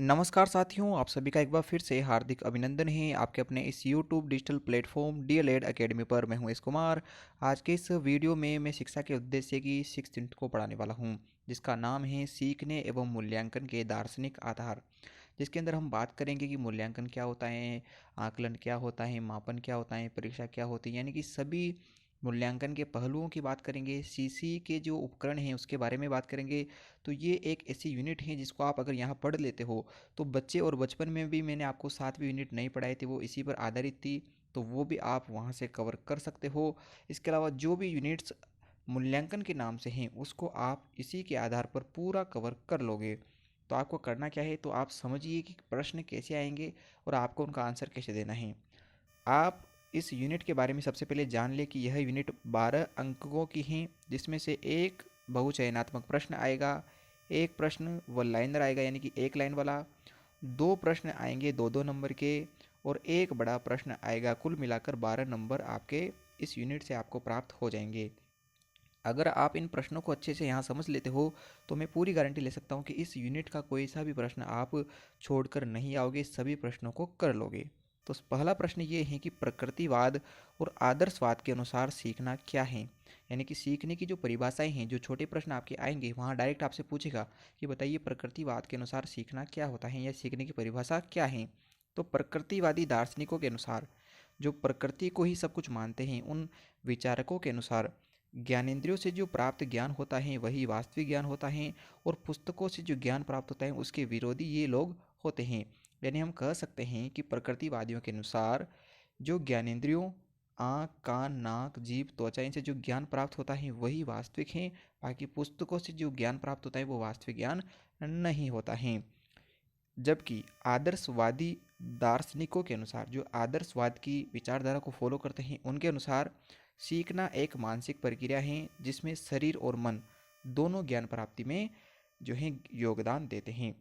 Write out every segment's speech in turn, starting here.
नमस्कार साथियों, आप सभी का एक बार फिर से हार्दिक अभिनंदन है आपके अपने इस YouTube digital platform DElEd academy पर। मैं हूं एस कुमार। आज के इस वीडियो में मैं शिक्षा के उद्देश्य की 6th को पढ़ाने वाला हूं, जिसका नाम है सीखने एवं मूल्यांकन के दार्शनिक आधार। जिसके अंदर हम बात करेंगे कि मूल्यांकन क्या होता है, आकलन क्या होता है, मापन क्या होता है, परीक्षा क्या होती है, यानी कि सभी मूल्यांकन के पहलुओं की बात करेंगे। सीसी के जो उपकरण हैं उसके बारे में बात करेंगे। तो ये एक ऐसी यूनिट है जिसको आप अगर यहाँ पढ़ लेते हो तो बच्चे और बचपन में भी मैंने आपको 7वीं यूनिट नहीं पढ़ाई थी, वो इसी पर आधारित थी, तो वो भी आप वहाँ से कवर कर सकते हो। इसके अलावा जो भी यूनिट्स मूल्यांकन के नाम से हैं उसको आप इसी के आधार पर पूरा कवर कर लोगे। तो आपको करना क्या है, तो आप समझिए कि प्रश्न कैसे आएंगे और आपको उनका आंसर कैसे देना है। आप इस यूनिट के बारे में सबसे पहले जान लें कि यह यूनिट 12 अंकों की है, जिसमें से एक बहुचयनात्मक प्रश्न आएगा, एक प्रश्न वन लाइनर आएगा यानी कि एक लाइन वाला, दो प्रश्न आएंगे दो दो नंबर के, और एक बड़ा प्रश्न आएगा। कुल मिलाकर 12 नंबर आपके इस यूनिट से आपको प्राप्त हो जाएंगे। अगर आप इन प्रश्नों को अच्छे से यहाँ समझ लेते हो तो मैं पूरी गारंटी ले सकता हूँ कि इस यूनिट का कोई सा भी प्रश्न आप छोड़कर नहीं आओगे, सभी प्रश्नों को कर लोगे। तो पहला प्रश्न ये है कि प्रकृतिवाद और आदर्शवाद के अनुसार सीखना क्या है। यानी कि सीखने की जो परिभाषाएं हैं, जो छोटे प्रश्न आपके आएंगे वहाँ डायरेक्ट आपसे पूछेगा कि बताइए प्रकृतिवाद के अनुसार सीखना क्या होता है या सीखने की परिभाषा क्या है। तो प्रकृतिवादी दार्शनिकों के अनुसार, जो प्रकृति को ही सब कुछ मानते हैं, उन विचारकों के अनुसार ज्ञानेंद्रियों से जो प्राप्त ज्ञान होता है वही वास्तविक ज्ञान होता है, और पुस्तकों से जो ज्ञान प्राप्त होता है उसके विरोधी ये लोग होते हैं। यानी हम कह सकते हैं कि प्रकृतिवादियों के अनुसार जो ज्ञानेंद्रियों, आँख, कान, नाक, जीभ, त्वचा, इनसे जो ज्ञान प्राप्त होता है वही वास्तविक है। बाकी पुस्तकों से जो ज्ञान प्राप्त होता है वो वास्तविक ज्ञान नहीं होता है। जबकि आदर्शवादी दार्शनिकों के अनुसार, जो आदर्शवाद की विचारधारा को फॉलो करते हैं, उनके अनुसार सीखना एक मानसिक प्रक्रिया है जिसमें शरीर और मन दोनों ज्ञान प्राप्ति में जो है योगदान देते हैं।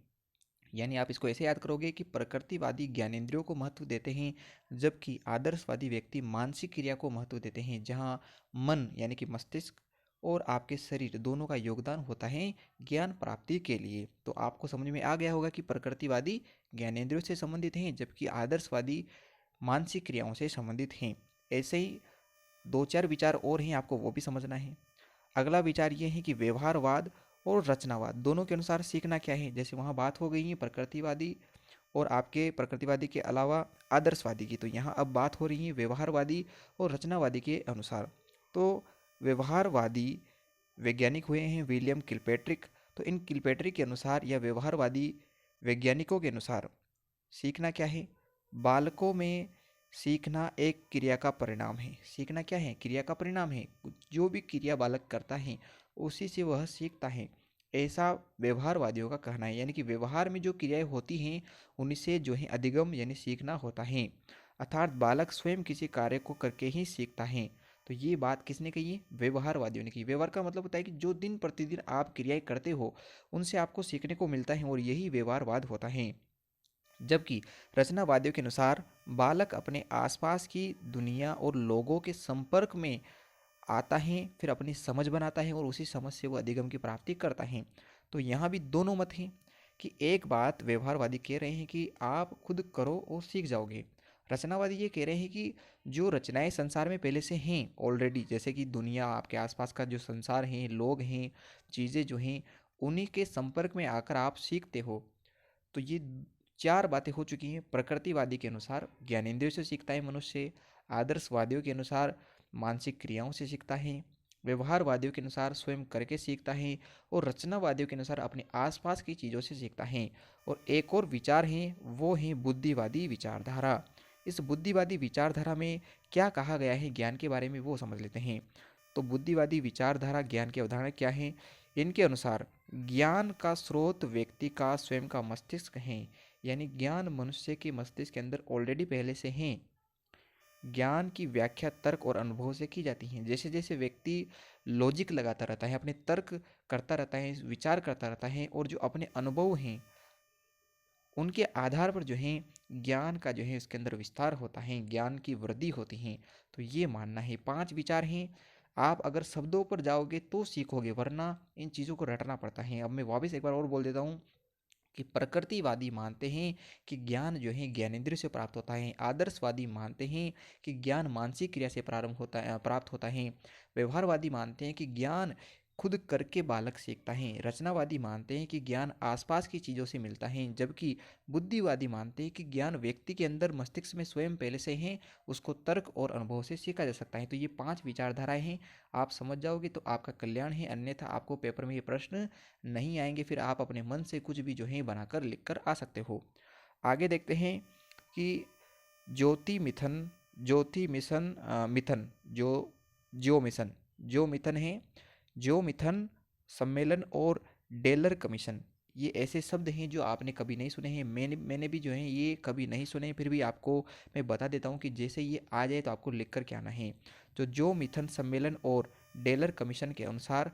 यानी आप इसको ऐसे याद करोगे कि प्रकृतिवादी ज्ञानेंद्रियों को महत्व देते हैं, जबकि आदर्शवादी व्यक्ति मानसिक क्रिया को महत्व देते हैं, जहाँ मन यानी कि मस्तिष्क और आपके शरीर दोनों का योगदान होता है ज्ञान प्राप्ति के लिए। तो आपको समझ में आ गया होगा कि प्रकृतिवादी ज्ञानेंद्रियों से संबंधित हैं, जबकि आदर्शवादी मानसिक क्रियाओं से संबंधित हैं। ऐसे ही दो चार विचार और हैं, आपको वो भी समझना है। अगला विचार ये है कि व्यवहारवाद और रचनावाद दोनों के अनुसार सीखना क्या है। जैसे वहाँ बात हो गई है प्रकृतिवादी और आपके प्रकृतिवादी के अलावा आदर्शवादी की, तो यहाँ अब बात हो रही है व्यवहारवादी और रचनावादी के अनुसार। तो व्यवहारवादी वैज्ञानिक हुए हैं विलियम किलपैट्रिक। तो इन किलपैट्रिक के अनुसार या व्यवहारवादी वैज्ञानिकों के अनुसार सीखना क्या है। बालकों में सीखना एक क्रिया का परिणाम है। सीखना क्या है, क्रिया का परिणाम है। जो भी क्रिया बालक करता है उसी से वह सीखता है, ऐसा व्यवहारवादियों का कहना है। यानी कि व्यवहार में जो क्रियाएं होती हैं उनसे जो है अधिगम यानी सीखना होता है, अर्थात बालक स्वयं किसी कार्य को करके ही सीखता है। तो ये बात किसने कही है, व्यवहारवादियों ने की। व्यवहार का मतलब होता है कि जो दिन प्रतिदिन आप क्रियाएं करते हो उनसे आपको सीखने को मिलता है, और यही व्यवहारवाद होता है। जबकि रचनावादियों के अनुसार बालक अपने आसपास की दुनिया और लोगों के संपर्क में आता है, फिर अपनी समझ बनाता है और उसी समझ से वो अधिगम की प्राप्ति करता है। तो यहाँ भी दोनों मत हैं कि एक बात व्यवहारवादी कह रहे हैं कि आप खुद करो और सीख जाओगे। रचनावादी ये कह रहे हैं कि जो रचनाएं संसार में पहले से हैं ऑलरेडी, जैसे कि दुनिया, आपके आसपास का जो संसार है, लोग हैं, चीज़ें जो हैं, उन्हीं के संपर्क में आकर आप सीखते हो। तो ये चार बातें हो चुकी हैं। प्रकृतिवादी के अनुसार ज्ञानेंद्रियों से सीखता है मनुष्य, आदर्शवादियों के अनुसार मानसिक क्रियाओं से सीखता है, व्यवहारवादियों के अनुसार स्वयं करके सीखता है, और रचनावादियों के अनुसार अपने आसपास की चीज़ों से सीखता है। और एक और विचार है, वो है बुद्धिवादी विचारधारा। इस बुद्धिवादी विचारधारा में क्या कहा गया है ज्ञान के बारे में वो समझ लेते हैं। तो बुद्धिवादी विचारधारा ज्ञान की अवधारणा क्या है। इनके अनुसार ज्ञान का स्रोत व्यक्ति का स्वयं का मस्तिष्क है। यानी ज्ञान मनुष्य के मस्तिष्क के अंदर ऑलरेडी पहले से हैं। ज्ञान की व्याख्या तर्क और अनुभव से की जाती है। जैसे जैसे व्यक्ति लॉजिक लगाता रहता है, अपने तर्क करता रहता है, विचार करता रहता है, और जो अपने अनुभव हैं उनके आधार पर जो है ज्ञान का जो है उसके अंदर विस्तार होता है, ज्ञान की वृद्धि होती है। तो ये मानना है। 5 विचार हैं। आप अगर शब्दों पर जाओगे तो सीखोगे, वरना इन चीज़ों को रटना पड़ता है। अब मैं वापस एक बार और बोल देता हूँ कि प्रकृतिवादी मानते हैं कि ज्ञान जो है ज्ञानेंद्रिय से प्राप्त होता है। आदर्शवादी मानते हैं कि ज्ञान मानसिक क्रिया से प्राप्त होता है। व्यवहारवादी मानते हैं कि ज्ञान खुद करके बालक सीखता है। रचनावादी मानते हैं कि ज्ञान आसपास की चीज़ों से मिलता है, जबकि बुद्धिवादी मानते हैं कि ज्ञान व्यक्ति के अंदर मस्तिष्क में स्वयं पहले से है, उसको तर्क और अनुभव से सीखा जा सकता है। तो ये 5 विचारधाराएं हैं। आप समझ जाओगे तो आपका कल्याण है, अन्यथा आपको पेपर में ये प्रश्न नहीं आएंगे। फिर आप अपने मन से कुछ भी जो है बनाकर लिख कर आ सकते हो। आगे देखते हैं कि ज्योति मिथन ज्योति मिशन मिथन जो जियो मिशन जो मिथन है, जियो मिथन सम्मेलन और डेलर कमीशन, ये ऐसे शब्द हैं जो आपने कभी नहीं सुने हैं। मैंने भी जो है ये कभी नहीं सुने हैं, फिर भी आपको मैं बता देता हूँ कि जैसे ये आ जाए तो आपको लिख कर के आना है। तो जो मिथन सम्मेलन और डेलर कमीशन के अनुसार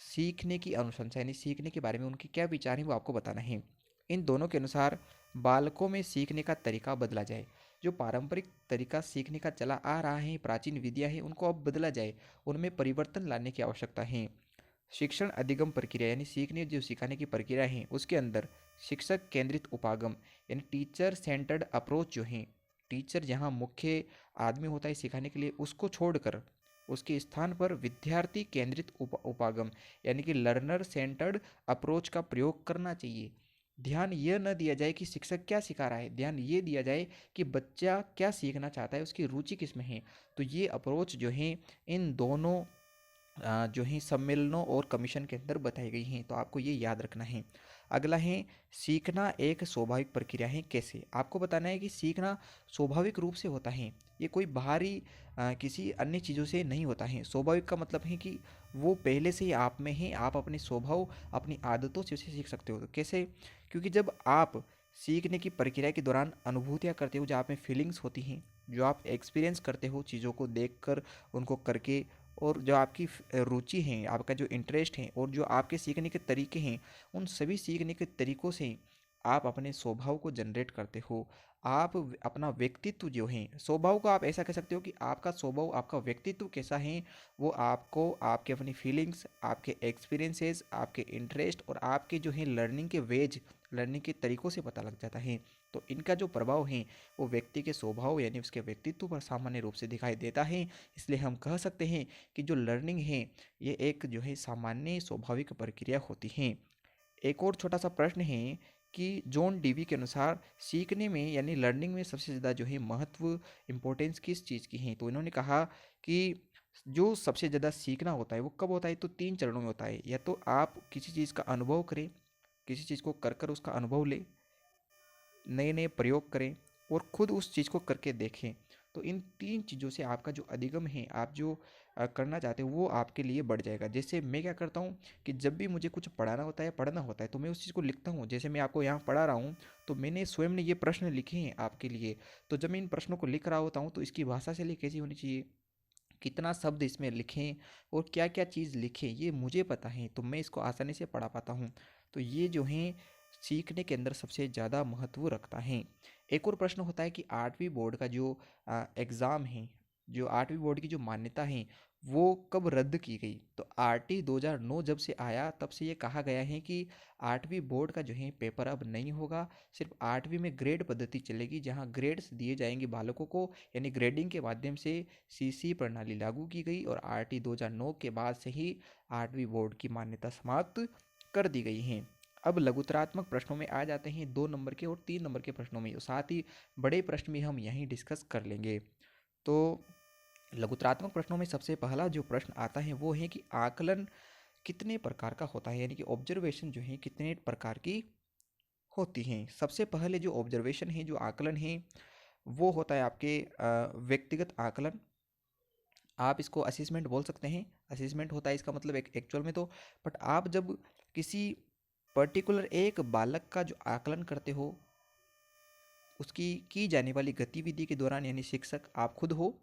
सीखने की अनुशंसा यानी सीखने के बारे में उनके क्या विचार हैं वो आपको बताना है। इन दोनों के अनुसार बालकों में सीखने का तरीका बदला जाए। जो पारंपरिक तरीका सीखने का चला आ रहा है, प्राचीन विद्या है, उनको अब बदला जाए, उनमें परिवर्तन लाने की आवश्यकता है। शिक्षण अधिगम प्रक्रिया यानी सीखने जो सिखाने की प्रक्रिया है उसके अंदर शिक्षक केंद्रित उपागम यानी टीचर सेंटर्ड अप्रोच जो है, टीचर जहाँ मुख्य आदमी होता है सिखाने के लिए, उसको छोड़कर उसके स्थान पर विद्यार्थी केंद्रित उपागम यानी कि लर्नर सेंटर्ड अप्रोच का प्रयोग करना चाहिए। ध्यान यह न दिया जाए कि शिक्षक क्या सिखा रहा है, ध्यान ये दिया जाए कि बच्चा क्या सीखना चाहता है, उसकी रुचि किस में है। तो ये अप्रोच जो है इन दोनों जो है सम्मेलनों और कमीशन के अंदर बताई गई हैं। तो आपको ये याद रखना है। अगला है सीखना एक स्वाभाविक प्रक्रिया है। कैसे आपको बताना है कि सीखना स्वाभाविक रूप से होता है, ये कोई बाहरी किसी अन्य चीज़ों से नहीं होता है। स्वाभाविक का मतलब है कि वो पहले से ही आप में है, आप अपने स्वभाव अपनी आदतों से उसे सीख सकते हो। तो कैसे? क्योंकि जब आप सीखने की प्रक्रिया के दौरान अनुभूतियाँ करते हो, जो आप में फीलिंग्स होती हैं, जो आप एक्सपीरियंस करते हो चीज़ों को देखकर, उनको करके, और जो आपकी रुचि है, आपका जो इंटरेस्ट है और जो आपके सीखने के तरीके हैं, उन सभी सीखने के तरीकों से आप अपने स्वभाव को जनरेट करते हो। आप अपना व्यक्तित्व जो है, स्वभाव को आप ऐसा कह सकते हो कि आपका स्वभाव, आपका व्यक्तित्व कैसा है, वो आपको आपके अपनी फीलिंग्स, आपके एक्सपीरियंसेस, आपके इंटरेस्ट और आपके जो है लर्निंग के वेज, लर्निंग के तरीकों से पता लग जाता है। तो इनका जो प्रभाव है वो व्यक्ति के स्वभाव यानी उसके व्यक्तित्व पर सामान्य रूप से दिखाई देता है। इसलिए हम कह सकते हैं कि जो लर्निंग है ये एक जो है सामान्य स्वाभाविक प्रक्रिया होती है। एक और छोटा सा प्रश्न है कि जॉन डीवी के अनुसार सीखने में यानी लर्निंग में सबसे ज़्यादा जो है महत्व, इम्पोर्टेंस किस चीज़ की है? तो इन्होंने कहा कि जो सबसे ज़्यादा सीखना होता है वो कब होता है? तो 3 चरणों में होता है। या तो आप किसी चीज़ का अनुभव करें, किसी चीज़ को कर कर उसका अनुभव लें, नए नए प्रयोग करें और खुद उस चीज़ को करके देखें। तो इन 3 चीज़ों से आपका जो अधिगम है, आप जो करना चाहते हो वो आपके लिए बढ़ जाएगा। जैसे मैं क्या करता हूँ कि जब भी मुझे कुछ पढ़ाना होता है, पढ़ना होता है, तो मैं उस चीज़ को लिखता हूँ। जैसे मैं आपको यहाँ पढ़ा रहा हूँ तो मैंने स्वयं ने ये प्रश्न लिखे हैं आपके लिए। तो जब मैं इन प्रश्नों को लिख रहा होता हूँ तो इसकी भाषा शैली कैसी होनी चाहिए, कितना शब्द इसमें लिखें और क्या क्या चीज़ लिखें, ये मुझे पता है, तो मैं इसको आसानी से पढ़ा पाता हूँ। तो ये जो है सीखने के अंदर सबसे ज़्यादा महत्व रखता है। एक और प्रश्न होता है कि 8वीं बोर्ड का जो एग्ज़ाम है, जो 8वीं बोर्ड की जो मान्यता है वो कब रद्द की गई? तो आरटी 2009 जब से आया तब से ये कहा गया है कि 8वीं बोर्ड का जो है पेपर अब नहीं होगा। सिर्फ 8वीं में ग्रेड पद्धति चलेगी, जहाँ ग्रेड्स दिए जाएंगे बालकों को, यानी ग्रेडिंग के माध्यम से सीसी प्रणाली लागू की गई और आरटी 2009 के बाद से ही 8वीं बोर्ड की मान्यता समाप्त कर दी गई है। अब लघुतरात्मक प्रश्नों में आ जाते हैं 2 नंबर के और 3 नंबर के प्रश्नों में, साथ ही बड़े प्रश्न भी हम यहीं डिस्कस कर लेंगे। तो लघुतरात्मक प्रश्नों में सबसे पहला जो प्रश्न आता है वो है कि आकलन कितने प्रकार का होता है, यानी कि ऑब्जर्वेशन जो है कितने प्रकार की होती हैं। सबसे पहले जो ऑब्जर्वेशन है, जो आकलन है, वो होता है आपके व्यक्तिगत आकलन। आप इसको असेसमेंट बोल सकते हैं, असेसमेंट होता है इसका मतलब एक एक्चुअल में तो। बट आप जब किसी पर्टिकुलर एक बालक का जो आकलन करते हो, उसकी की जाने वाली गतिविधि के दौरान, यानी शिक्षक आप खुद हो,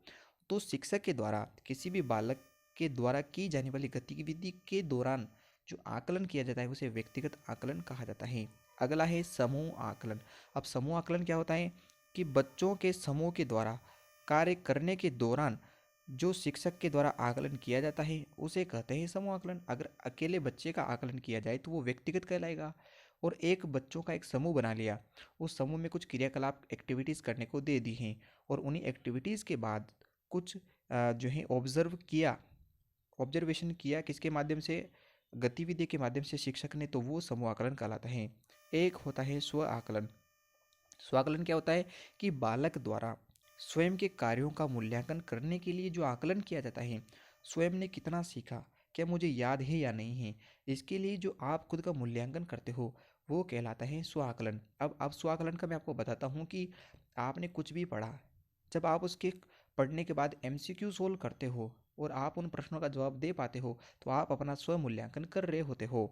तो शिक्षक के द्वारा किसी भी बालक के द्वारा की जाने वाली गतिविधि के दौरान जो आकलन किया जाता है उसे व्यक्तिगत आकलन कहा जाता है। अगला है समूह आकलन। अब समूह आकलन क्या होता है कि बच्चों के समूह के द्वारा कार्य करने के दौरान जो शिक्षक के द्वारा आकलन किया जाता है उसे कहते हैं समूह आकलन। अगर अकेले बच्चे का आकलन किया जाए तो वो व्यक्तिगत कहलाएगा, और एक बच्चों का एक समूह बना लिया, उस समूह में कुछ क्रियाकलाप एक्टिविटीज़ करने को दे दी हैं और उन्हीं एक्टिविटीज़ के बाद कुछ जो है ऑब्जर्वेशन किया किसके माध्यम से, गतिविधि के माध्यम से शिक्षक ने, तो वो समूह आकलन कहलाता है। एक होता है स्व आकलन। स्व आकलन क्या होता है कि बालक द्वारा स्वयं के कार्यों का मूल्यांकन करने के लिए जो आकलन किया जाता है, स्वयं ने कितना सीखा, क्या मुझे याद है या नहीं है, इसके लिए जो आप खुद का मूल्यांकन करते हो वो कहलाता है स्व आकलन। अब स्व आकलन का मैं आपको बताता हूँ कि आपने कुछ भी पढ़ा, जब आप उसके पढ़ने के बाद एमसीक्यू सोल्व करते हो और आप उन प्रश्नों का जवाब दे पाते हो तो आप अपना स्व मूल्यांकन कर रहे होते हो।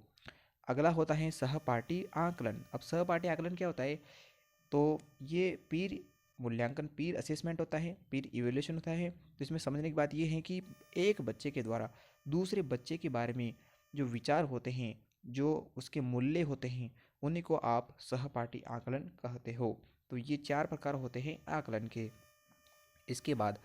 अगला होता है सहपाठी आकलन। अब सहपाठी आकलन क्या होता है, तो ये पीर मूल्यांकन, पीर असेसमेंट होता है, पीर इवेल्यूशन होता है। तो इसमें समझने की बात ये है कि एक बच्चे के द्वारा दूसरे बच्चे के बारे में जो विचार होते हैं, जो उसके मूल्य होते हैं, उन्हीं को आप सहपाठी आकलन कहते हो। तो ये 4 प्रकार होते हैं आकलन के। इसके बाद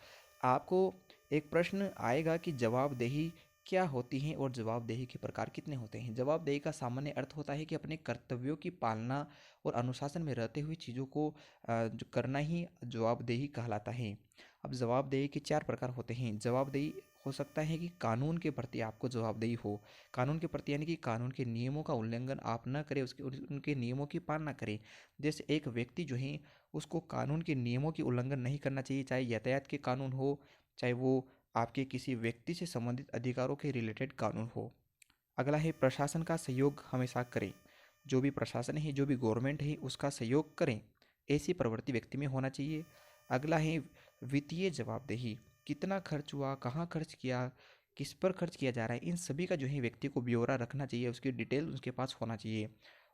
आपको एक प्रश्न आएगा कि जवाबदेही क्या होती है और जवाबदेही के प्रकार कितने होते हैं। जवाबदेही का सामान्य अर्थ होता है कि अपने कर्तव्यों की पालना और अनुशासन में रहते हुए चीज़ों को जो करना ही जवाबदेही कहलाता है। अब जवाबदेही के 4 प्रकार होते हैं। जवाबदेही हो सकता है कि कानून के प्रति आपको जवाबदेही हो, कानून के प्रति यानी कि कानून के नियमों का उल्लंघन आप न करें, उसके उनके नियमों की पालना करें। जैसे एक व्यक्ति जो है उसको कानून के नियमों की उल्लंघन नहीं करना चाहिए, चाहे यातायात के कानून हो, चाहे वो आपके किसी व्यक्ति से संबंधित अधिकारों के रिलेटेड कानून हो। अगला है प्रशासन का सहयोग हमेशा करें। जो भी प्रशासन है, जो भी गवर्नमेंट है, उसका सहयोग करें, ऐसी प्रवृत्ति व्यक्ति में होना चाहिए। अगला है वित्तीय जवाबदेही। कितना खर्च हुआ, कहाँ खर्च किया, किस पर खर्च किया जा रहा है, इन सभी का जो है व्यक्ति को ब्यौरा रखना चाहिए, उसकी डिटेल उसके पास होना चाहिए।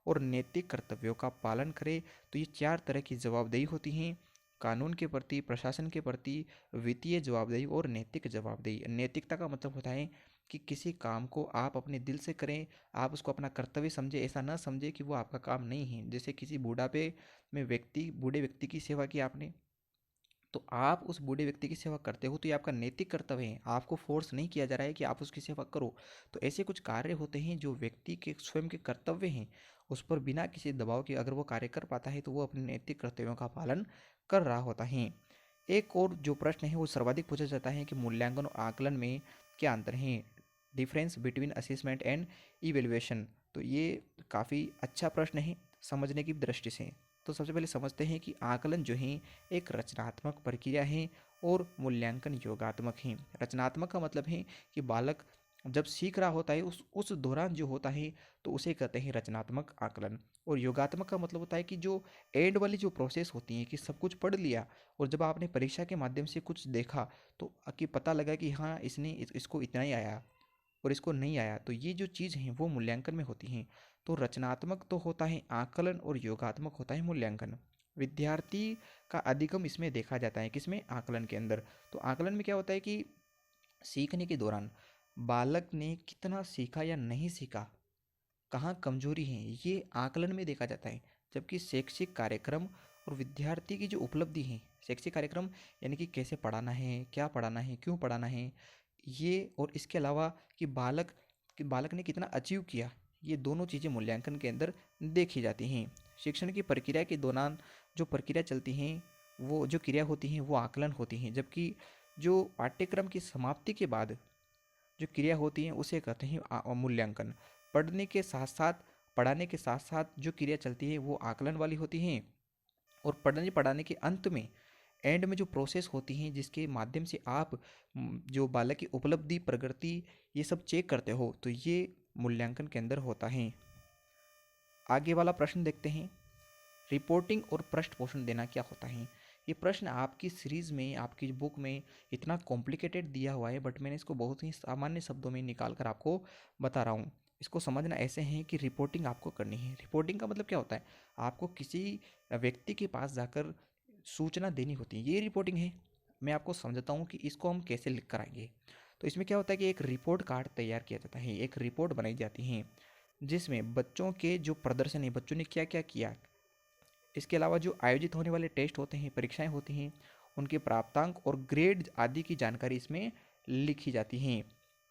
और नैतिक कर्तव्यों का पालन करे। तो ये 4 तरह की जवाबदेही होती हैं, कानून के प्रति, प्रशासन के प्रति, वित्तीय जवाबदेही और नैतिक जवाबदेही। नैतिकता का मतलब होता है कि किसी काम को आप अपने दिल से करें, आप उसको अपना कर्तव्य समझे, ऐसा ना समझे कि वो आपका काम नहीं है। जैसे किसी बूढ़ापे में बूढ़े व्यक्ति की सेवा की आपने, तो आप उस बूढ़े व्यक्ति की सेवा करते हो तो ये आपका नैतिक कर्तव्य है, आपको फोर्स नहीं किया जा रहा है कि आप उसकी सेवा करो। तो ऐसे कुछ कार्य होते हैं जो व्यक्ति के स्वयं के कर्तव्य हैं, उस पर बिना किसी दबाव के अगर वो कार्य कर पाता है तो वो अपने नैतिक कर्तव्यों का पालन कर रहा होता है। एक और जो प्रश्न है वो सर्वाधिक पूछा जाता है कि मूल्यांकन और आकलन में क्या अंतर है, difference between assessment and evaluation. तो ये काफ़ी अच्छा प्रश्न है समझने की दृष्टि से। तो सबसे पहले समझते हैं कि आकलन जो है एक रचनात्मक प्रक्रिया है और मूल्यांकन योगात्मक है। रचनात्मक का मतलब है कि बालक जब सीख रहा होता है उस दौरान जो होता है तो उसे कहते हैं रचनात्मक आकलन। और योगात्मक का मतलब होता है कि जो एंड वाली जो प्रोसेस होती है कि सब कुछ पढ़ लिया और जब आपने परीक्षा के माध्यम से कुछ देखा तो कि पता लगा कि हाँ इसको इतना ही आया और इसको नहीं आया, तो ये जो चीज़ हैं वो मूल्यांकन में होती हैं। तो रचनात्मक तो होता है आकलन और योगात्मक होता है मूल्यांकन। विद्यार्थी का अधिगम इसमें देखा जाता है, किसमें, आकलन के अंदर। तो आकलन में क्या होता है कि सीखने के दौरान बालक ने कितना सीखा या नहीं सीखा, कहाँ कमजोरी है, ये आकलन में देखा जाता है। जबकि शैक्षिक कार्यक्रम और विद्यार्थी की जो उपलब्धि है, शैक्षिक कार्यक्रम यानी कि कैसे पढ़ाना है, क्या पढ़ाना है, क्यों पढ़ाना है, ये और इसके अलावा कि बालक ने कितना अचीव किया, ये दोनों चीज़ें मूल्यांकन के अंदर देखी जाती हैं। शिक्षण की प्रक्रिया के दौरान जो प्रक्रिया चलती हैं, वो जो क्रिया होती हैं वो आकलन होती हैं। जबकि जो पाठ्यक्रम की समाप्ति के बाद जो क्रिया होती हैं उसे कहते हैं मूल्यांकन। पढ़ने के साथ साथ पढ़ाने के साथ साथ जो क्रिया चलती है वो आकलन वाली होती हैं। और पढ़ने पढ़ाने के अंत में, एंड में जो प्रोसेस होती हैं जिसके माध्यम से आप जो बालक की उपलब्धि, प्रगति, ये सब चेक करते हो, तो ये मूल्यांकन के अंदर होता है। आगे वाला प्रश्न देखते हैं, रिपोर्टिंग और पृष्ठ पोषण देना क्या होता है। ये प्रश्न आपकी सीरीज़ में, आपकी बुक में इतना कॉम्प्लिकेटेड दिया हुआ है, बट मैंने इसको बहुत ही सामान्य शब्दों में निकाल कर आपको बता रहा हूँ। इसको समझना ऐसे है कि रिपोर्टिंग आपको करनी है। रिपोर्टिंग का मतलब क्या होता है, आपको किसी व्यक्ति के पास जाकर सूचना देनी होती है, ये रिपोर्टिंग है। मैं आपको समझाता हूँ कि इसको हम कैसे लिख कर आएंगे। तो इसमें क्या होता है कि एक रिपोर्ट कार्ड तैयार किया जाता है, एक रिपोर्ट बनाई जाती है जिसमें बच्चों के जो प्रदर्शन है, बच्चों ने क्या क्या किया, इसके अलावा जो आयोजित होने वाले टेस्ट होते हैं, परीक्षाएं होती हैं, उनके प्राप्तांक और ग्रेड आदि की जानकारी इसमें लिखी जाती हैं।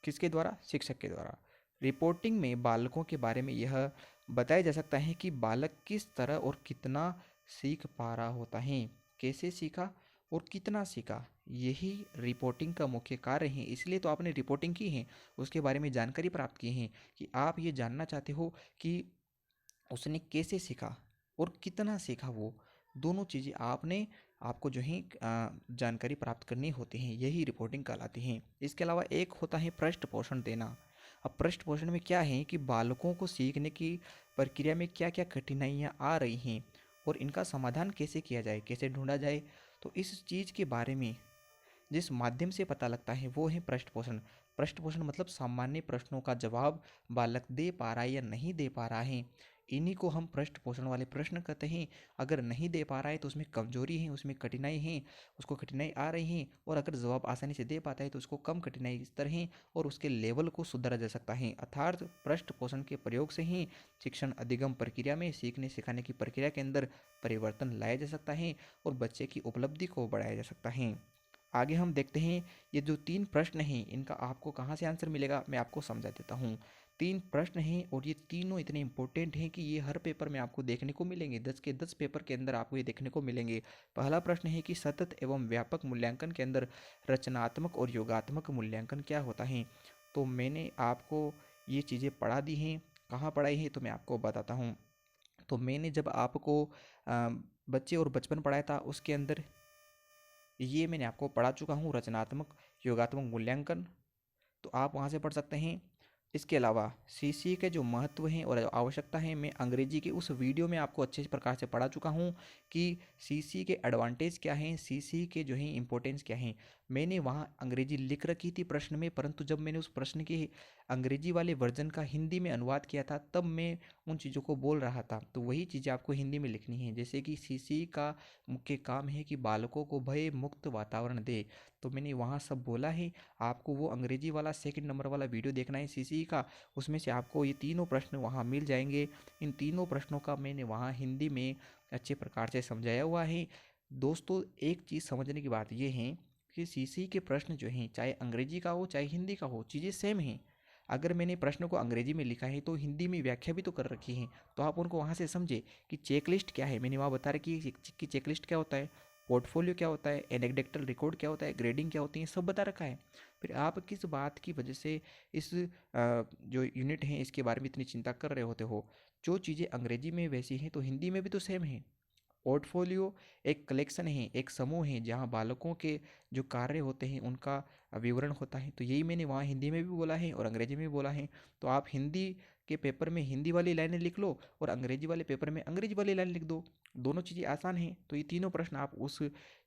किसके द्वारा, शिक्षक के द्वारा। रिपोर्टिंग में बालकों के बारे में यह बताया जा सकता है कि बालक किस तरह और कितना सीख पा रहा होता है, कैसे सीखा और कितना सीखा। यही रिपोर्टिंग का मुख्य कार्य है, इसलिए तो आपने रिपोर्टिंग की है, उसके बारे में जानकारी प्राप्त की है कि आप ये जानना चाहते हो कि उसने कैसे सीखा और कितना सीखा। वो दोनों चीज़ें आपने आपको जो है जानकारी प्राप्त करनी होती हैं, यही रिपोर्टिंग कहलाती हैं। इसके अलावा एक होता है पृष्ठ पोषण देना। अब पृष्ठ पोषण में क्या है कि बालकों को सीखने की प्रक्रिया में क्या क्या कठिनाइयाँ आ रही हैं और इनका समाधान कैसे किया जाए, कैसे ढूंढा जाए। तो इस चीज़ के बारे में जिस माध्यम से पता लगता है वो है पृष्ठ पोषण। पृष्ठ पोषण मतलब सामान्य प्रश्नों का जवाब बालक दे पा रहा है या नहीं दे पा रहा है, इन्हीं को हम पृष्ठ पोषण वाले प्रश्न कहते हैं। अगर नहीं दे पा रहा है तो उसमें कमजोरी है, उसमें कठिनाई है, उसको कठिनाई आ रही है। और अगर जवाब आसानी से दे पाता है तो उसको कम कठिनाई स्तर है और उसके लेवल को सुधारा जा सकता है। अर्थात पृष्ठ पोषण के प्रयोग से ही शिक्षण अधिगम प्रक्रिया में सीखने सिखाने की प्रक्रिया के अंदर परिवर्तन लाया जा सकता है और बच्चे की उपलब्धि को बढ़ाया जा सकता है। आगे हम देखते हैं ये जो 3 प्रश्न हैं इनका आपको कहाँ से आंसर मिलेगा, मैं आपको समझा देता हूँ। 3 प्रश्न हैं और ये तीनों इतने इंपॉर्टेंट हैं कि ये हर पेपर में आपको देखने को मिलेंगे। 10 के 10 पेपर के अंदर आपको ये देखने को मिलेंगे। पहला प्रश्न है कि सतत एवं व्यापक मूल्यांकन के अंदर रचनात्मक और योगात्मक मूल्यांकन क्या होता है। तो मैंने आपको ये चीज़ें पढ़ा दी हैं। कहाँ पढ़ाई है तो मैं आपको बताता हूँ। तो मैंने जब आपको बच्चे और बचपन पढ़ाया था उसके अंदर ये मैंने आपको पढ़ा चुका हूँ, रचनात्मक योगात्मक मूल्यांकन। तो आप वहाँ से पढ़ सकते हैं। इसके अलावा सीसी के जो महत्व हैं और आवश्यकता है मैं अंग्रेजी के उस वीडियो में आपको अच्छे प्रकार से पढ़ा चुका हूँ कि सीसी के एडवांटेज क्या हैं, सीसी के जो है इंपॉर्टेंस क्या हैं। मैंने वहाँ अंग्रेजी लिख रखी थी प्रश्न में, परंतु जब मैंने उस प्रश्न के अंग्रेजी वाले वर्जन का हिंदी में अनुवाद किया था तब मैं उन चीज़ों को बोल रहा था। तो वही चीज़ें आपको हिंदी में लिखनी है। जैसे कि सीसी का मुख्य काम है कि बालकों को भय मुक्त वातावरण दे, तो मैंने वहाँ सब बोला है। आपको वो अंग्रेजी वाला 2 नंबर वाला वीडियो देखना है सीसी का, उसमें से आपको ये तीनों प्रश्न वहाँ मिल जाएंगे। इन तीनों प्रश्नों का मैंने वहाँ हिंदी में अच्छे प्रकार से समझाया हुआ है। दोस्तों एक चीज़ समझने की बात यह है कि सीसी के प्रश्न जो हैं चाहे अंग्रेजी का हो चाहे हिंदी का हो, चीज़ें सेम हैं। अगर मैंने प्रश्न को अंग्रेजी में लिखा है तो हिंदी में व्याख्या भी तो कर रखी है, तो आप उनको वहाँ से समझे कि चेकलिस्ट क्या है। मैंने वहाँ बता रखी है कि चेकलिस्ट क्या होता है, पोर्टफोलियो क्या होता है, एनेक्डोटल रिकॉर्ड क्या होता है, ग्रेडिंग क्या होती है, सब बता रखा है। फिर आप किस बात की वजह से इस जो यूनिट है इसके बारे में इतनी चिंता कर रहे होते हो। जो चीज़ें अंग्रेजी में वैसी हैं तो हिंदी में भी तो सेम है। पोर्टफोलियो एक कलेक्शन है, एक समूह है जहाँ बालकों के जो कार्य होते हैं उनका विवरण होता है। तो यही मैंने वहाँ हिंदी में भी बोला है और अंग्रेजी में भी बोला है। तो आप हिंदी के पेपर में हिंदी वाली लाइनें लिख लो और अंग्रेजी वाले पेपर में अंग्रेजी वाली लाइन लिख दो, दोनों चीज़ें आसान हैं। तो ये तीनों प्रश्न आप उस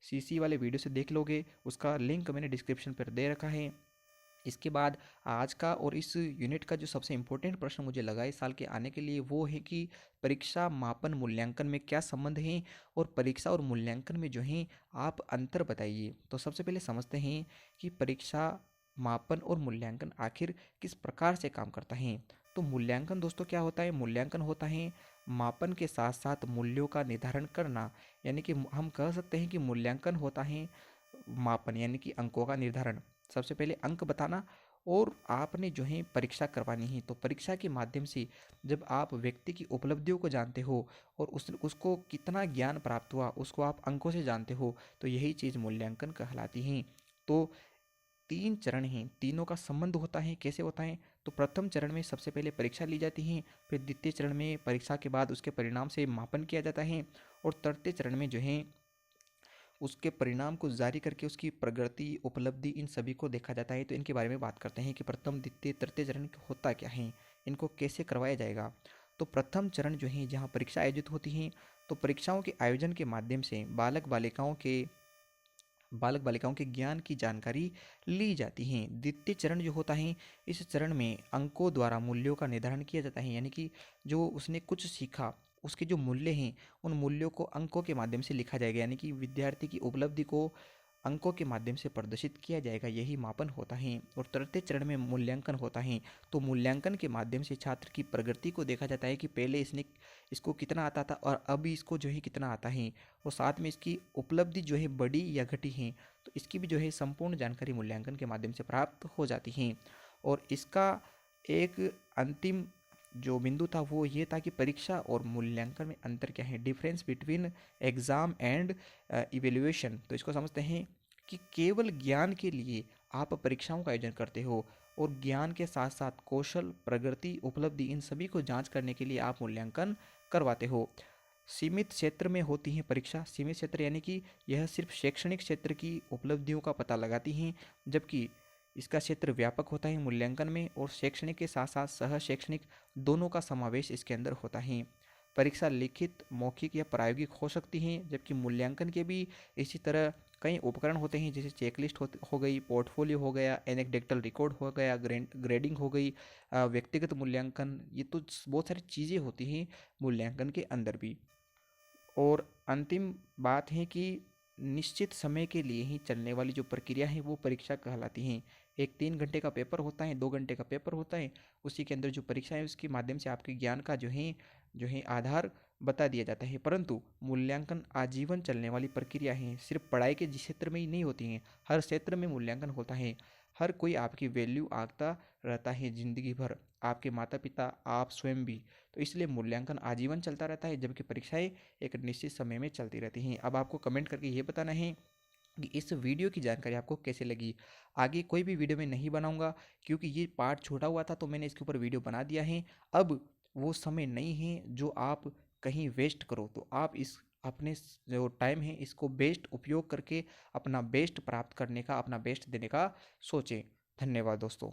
सीसी वाले वीडियो से देख लोगे, उसका लिंक मैंने डिस्क्रिप्शन पर दे रखा है। इसके बाद आज का और इस यूनिट का जो सबसे इम्पोर्टेंट प्रश्न मुझे लगा इस साल के आने के लिए वो है कि परीक्षा मापन मूल्यांकन में क्या संबंध है और परीक्षा और मूल्यांकन में जो है आप अंतर बताइए। तो सबसे पहले समझते हैं कि परीक्षा मापन और मूल्यांकन आखिर किस प्रकार से काम करता है। तो मूल्यांकन दोस्तों क्या होता है, मूल्यांकन होता है मापन के साथ साथ मूल्यों का निर्धारण करना। यानी कि हम कह सकते हैं कि मूल्यांकन होता है मापन यानी कि अंकों का निर्धारण। सबसे पहले अंक बताना और आपने जो है परीक्षा करवानी है। तो परीक्षा के माध्यम से जब आप व्यक्ति की उपलब्धियों को जानते हो और उसको कितना ज्ञान प्राप्त हुआ उसको आप अंकों से जानते हो, तो यही चीज़ मूल्यांकन कहलाती है। तो 3 चरण हैं, तीनों का संबंध होता है। कैसे होता है, तो प्रथम चरण में सबसे पहले परीक्षा ली जाती है, फिर द्वितीय चरण में परीक्षा के बाद उसके परिणाम से मापन किया जाता है और तृतीय चरण में जो है उसके परिणाम को जारी करके उसकी प्रगति उपलब्धि इन सभी को देखा जाता है। तो इनके बारे में बात करते हैं कि प्रथम द्वितीय तृतीय चरण होता क्या है, इनको कैसे करवाया जाएगा। तो प्रथम चरण जो है जहाँ परीक्षा आयोजित होती हैं, तो परीक्षाओं के आयोजन के माध्यम से बालक बालिकाओं के ज्ञान की जानकारी ली जाती है। द्वितीय चरण जो होता है इस चरण में अंकों द्वारा मूल्यों का निर्धारण किया जाता है। यानी कि जो उसने कुछ सीखा उसके जो मूल्य हैं उन मूल्यों को अंकों के माध्यम से लिखा जाएगा। यानी कि विद्यार्थी की उपलब्धि को अंकों के माध्यम से प्रदर्शित किया जाएगा, यही मापन होता है। और तृतीय चरण में मूल्यांकन होता है। तो मूल्यांकन के माध्यम से छात्र की प्रगति को देखा जाता है कि पहले इसको कितना आता था और अभी इसको जो है कितना आता है, और साथ में इसकी उपलब्धि जो है बढ़ी या घटी है, तो इसकी भी जो है संपूर्ण जानकारी मूल्यांकन के माध्यम से प्राप्त हो जाती है। और इसका एक अंतिम जो बिंदु था वो ये था कि परीक्षा और मूल्यांकन में अंतर क्या है, difference between exam and evaluation. तो इसको समझते हैं कि केवल ज्ञान के लिए आप परीक्षाओं का आयोजन करते हो और ज्ञान के साथ साथ कौशल, प्रगति, उपलब्धि, इन सभी को जांच करने के लिए आप मूल्यांकन करवाते हो। सीमित क्षेत्र में होती हैं परीक्षा। सीमित क्षेत्र यानी कि यह सिर्फ शैक्षणिक क्षेत्र की उपलब्धियों का पता लगाती हैं, जबकि इसका क्षेत्र व्यापक होता है मूल्यांकन में, और शैक्षणिक के साथ साथ सह शैक्षणिक दोनों का समावेश इसके अंदर होता है। परीक्षा लिखित, मौखिक या प्रायोगिक हो सकती हैं, जबकि मूल्यांकन के भी इसी तरह कई उपकरण होते हैं, जैसे चेकलिस्ट हो गई, पोर्टफोलियो हो गया, एनेक्डेक्टल रिकॉर्ड हो गया, ग्रेडिंग हो गई, व्यक्तिगत मूल्यांकन। ये तो बहुत सारी चीज़ें होती हैं मूल्यांकन के अंदर भी। और अंतिम बात है कि निश्चित समय के लिए ही चलने वाली जो प्रक्रिया है वो परीक्षा कहलाती हैं। एक 3 घंटे का पेपर होता है, 2 घंटे का पेपर होता है, उसी के अंदर जो परीक्षा है उसके माध्यम से आपके ज्ञान का जो है आधार बता दिया जाता है। परंतु मूल्यांकन आजीवन चलने वाली प्रक्रिया है, सिर्फ पढ़ाई के क्षेत्र में ही नहीं होती हैं, हर क्षेत्र में मूल्यांकन होता है। हर कोई आपकी वैल्यू आंकता रहता है ज़िंदगी भर, आपके माता पिता, आप स्वयं भी। तो इसलिए मूल्यांकन आजीवन चलता रहता है, जबकि परीक्षाएं एक निश्चित समय में चलती रहती हैं। अब आपको कमेंट करके ये बताना है कि इस वीडियो की जानकारी आपको कैसे लगी। आगे कोई भी वीडियो मैं नहीं बनाऊंगा, क्योंकि ये पार्ट छोटा हुआ था तो मैंने इसके ऊपर वीडियो बना दिया है। अब वो समय नहीं है जो आप कहीं वेस्ट करो, तो आप इस अपने जो टाइम है इसको बेस्ट उपयोग करके अपना बेस्ट प्राप्त करने का, अपना बेस्ट देने का सोचें। धन्यवाद दोस्तों।